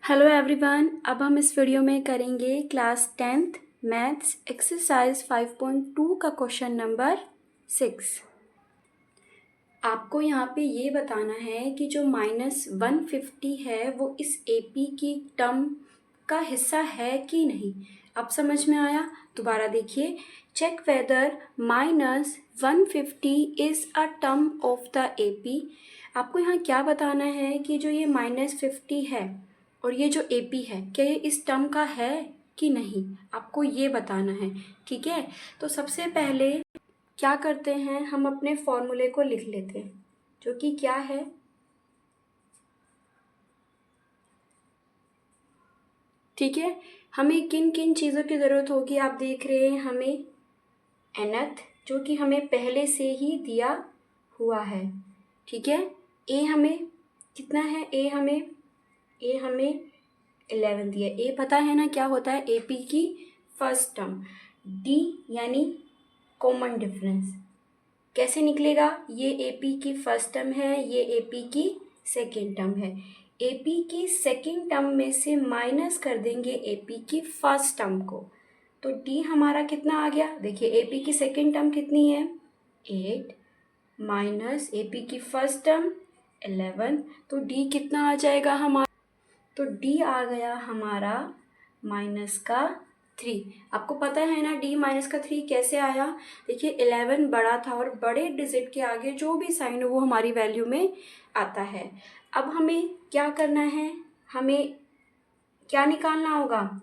Hello everyone. अब हम इस वीडियो में करेंगे क्लास 10th मैथ्स एक्सरसाइज 5.2 का क्वेश्चन नंबर 6। आपको यहाँ पे ये बताना है कि जो -150 है वो इस AP की टर्म का हिस्सा है कि नहीं। अब समझ में आया? दोबारा देखिए। Check whether -150 is a term of the AP। आपको यहाँ क्या बताना है कि जो ये -50 है और ये जो AP है, क्या ये इस टर्म का है कि नहीं, आपको ये बताना है। ठीक है, तो सबसे पहले क्या करते हैं, हम अपने फॉर्मूले को लिख लेते हैं, जो कि क्या है, ठीक है। हमें किन किन चीज़ों की ज़रूरत होगी, आप देख रहे हैं, हमें nth जो कि हमें पहले से ही दिया हुआ है, ठीक है। ए हमें कितना है, ए हमें 11 दिया। ए पता है ना क्या होता है, AP की फर्स्ट टर्म। D यानी कॉमन डिफरेंस कैसे निकलेगा, ये AP की फर्स्ट टर्म है, ये AP की सेकेंड टर्म है। AP की सेकेंड टर्म में से माइनस कर देंगे AP की फर्स्ट टर्म को, तो D हमारा कितना आ गया। देखिए AP की सेकेंड टर्म कितनी है, 8 माइनस AP की फर्स्ट टर्म 11, तो D कितना आ जाएगा हमारा, तो D आ गया हमारा -3। आपको पता है ना D-3 कैसे आया। देखिए 11 बड़ा था और बड़े डिजिट के आगे जो भी साइन हो वो हमारी वैल्यू में आता है। अब हमें क्या करना है, हमें क्या निकालना होगा,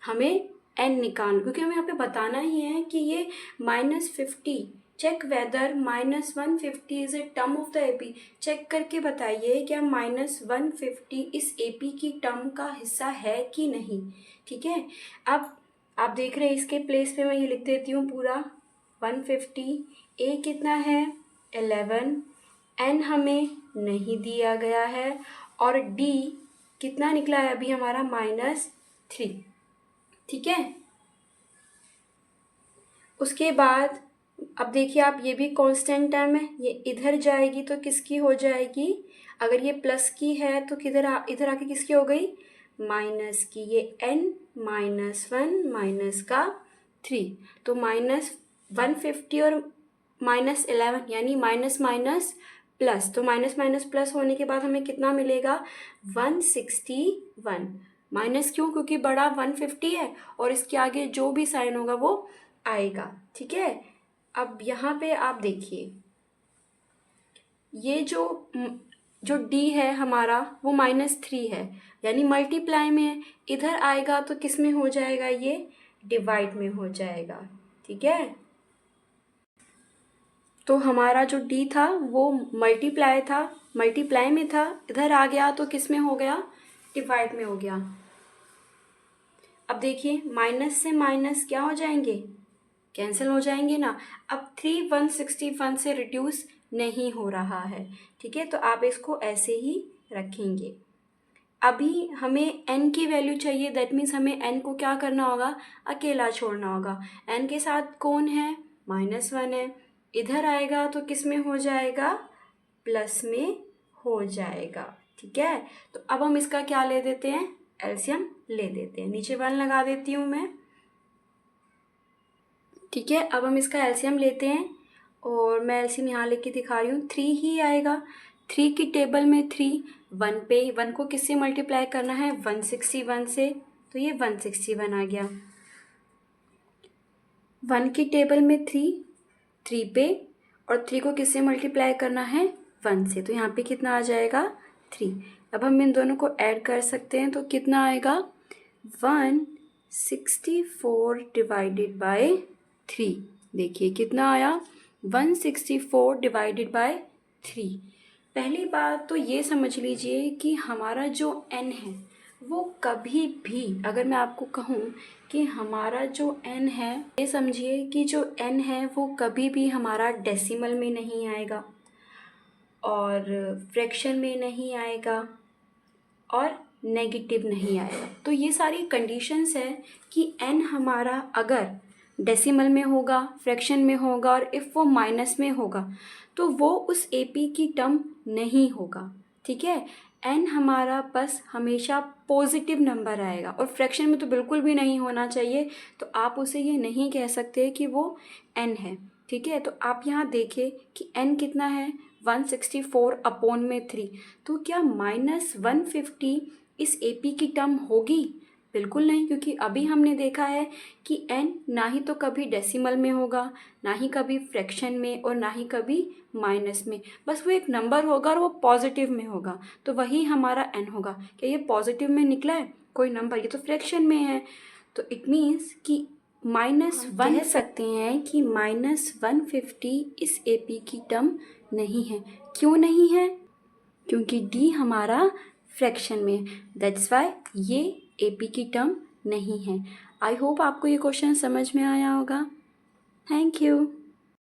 हमें n निकाल, क्योंकि हमें यहाँ पे बताना ही है कि ये -50, check whether -150 is a term of the AP। Check करके बताइए क्या -150 इस AP की टर्म का हिस्सा है कि नहीं। ठीक है, अब आप देख रहे हैं, इसके प्लेस पे मैं ये लिख देती हूँ पूरा 150। A कितना है 11, n हमें नहीं दिया गया है, और D कितना निकला है अभी हमारा -3। ठीक है, उसके बाद अब देखिए आप, ये भी कांस्टेंट टर्म है, ये इधर जाएगी तो किसकी हो जाएगी, अगर ये प्लस की है तो इधर आके किसकी हो गई, माइनस की। ये n -1 -3, तो -150 और -11 यानी माइनस माइनस प्लस, तो माइनस माइनस प्लस होने के बाद हमें कितना मिलेगा 161। माइनस क्यों, क्योंकि बड़ा 150 है और इसके आगे जो भी साइन होगा वो आएगा। ठीक है, अब यहाँ पे आप देखिए, ये जो D है हमारा वो -3 है, यानी मल्टीप्लाई में है, इधर आएगा तो किस में हो जाएगा, ये डिवाइड में हो जाएगा। ठीक है, तो हमारा जो D था वो मल्टीप्लाई में था, इधर आ गया तो किस में हो गया, डिवाइड में हो गया। अब देखिए माइनस से माइनस क्या हो जाएंगे, कैंसिल हो जाएंगे ना। अब 3 161 से रिड्यूस नहीं हो रहा है। ठीक है, तो आप इसको ऐसे ही रखेंगे। अभी हमें n की वैल्यू चाहिए, दैट मीन्स हमें n को क्या करना होगा, अकेला छोड़ना होगा। n के साथ कौन है, -1 है, इधर आएगा तो किस में हो जाएगा, प्लस में हो जाएगा। ठीक है, तो अब हम इसका क्या ले देते हैं, एलसीएम ले देते हैं। नीचे 1 लगा देती हूँ मैं। ठीक है, अब हम इसका एलसीएम लेते हैं, और मैं एलसीएम यहाँ लेके दिखा रही हूँ, 3 ही आएगा। 3 की टेबल में 3, 1 पे 1 को किससे मल्टीप्लाई करना है, 161 से, तो ये 161 आ गया। 1 की टेबल में 3, 3 पे, और 3 को किससे मल्टीप्लाई करना है, 1 से, तो यहाँ पे कितना आ जाएगा, 3। अब हम इन दोनों को ऐड कर सकते हैं, तो कितना आएगा, 164 डिवाइडेड बाय 3। देखिए कितना आया, 164 डिवाइडेड बाय 3। पहली बात तो ये समझ लीजिए कि हमारा जो n है वो कभी भी, अगर मैं आपको कहूँ कि हमारा जो n है, ये समझिए कि जो n है वो कभी भी हमारा डेसिमल में नहीं आएगा, और फ्रैक्शन में नहीं आएगा, और नेगेटिव नहीं आएगा। तो ये सारी कंडीशंस है कि n हमारा अगर डेसिमल में होगा, फ्रैक्शन में होगा, और इफ़ वो माइनस में होगा तो वो उस AP की टर्म नहीं होगा। ठीक है, n हमारा बस हमेशा पॉजिटिव नंबर आएगा और फ्रैक्शन में तो बिल्कुल भी नहीं होना चाहिए, तो आप उसे ये नहीं कह सकते कि वो n है। ठीक है, तो आप यहाँ देखिए कि n कितना है 164/3। तो क्या -150 इस AP की टर्म होगी? बिल्कुल नहीं, क्योंकि अभी हमने देखा है कि n ना ही तो कभी डेसिमल में होगा, ना ही कभी फ्रैक्शन में, और ना ही कभी माइनस में। बस वो एक नंबर होगा और वो पॉजिटिव में होगा, तो वही हमारा n होगा। क्या ये पॉजिटिव में निकला है कोई नंबर? ये तो फ्रैक्शन में है। तो इट मीन्स कि -1 कह सकते हैं कि -150 इस AP की टर्म नहीं है। क्यों नहीं है? क्योंकि d हमारा फ्रैक्शन में है, दैट्स वाई ये AP की टर्म नहीं है। आई होप आपको ये क्वेश्चन समझ में आया होगा। Thank you.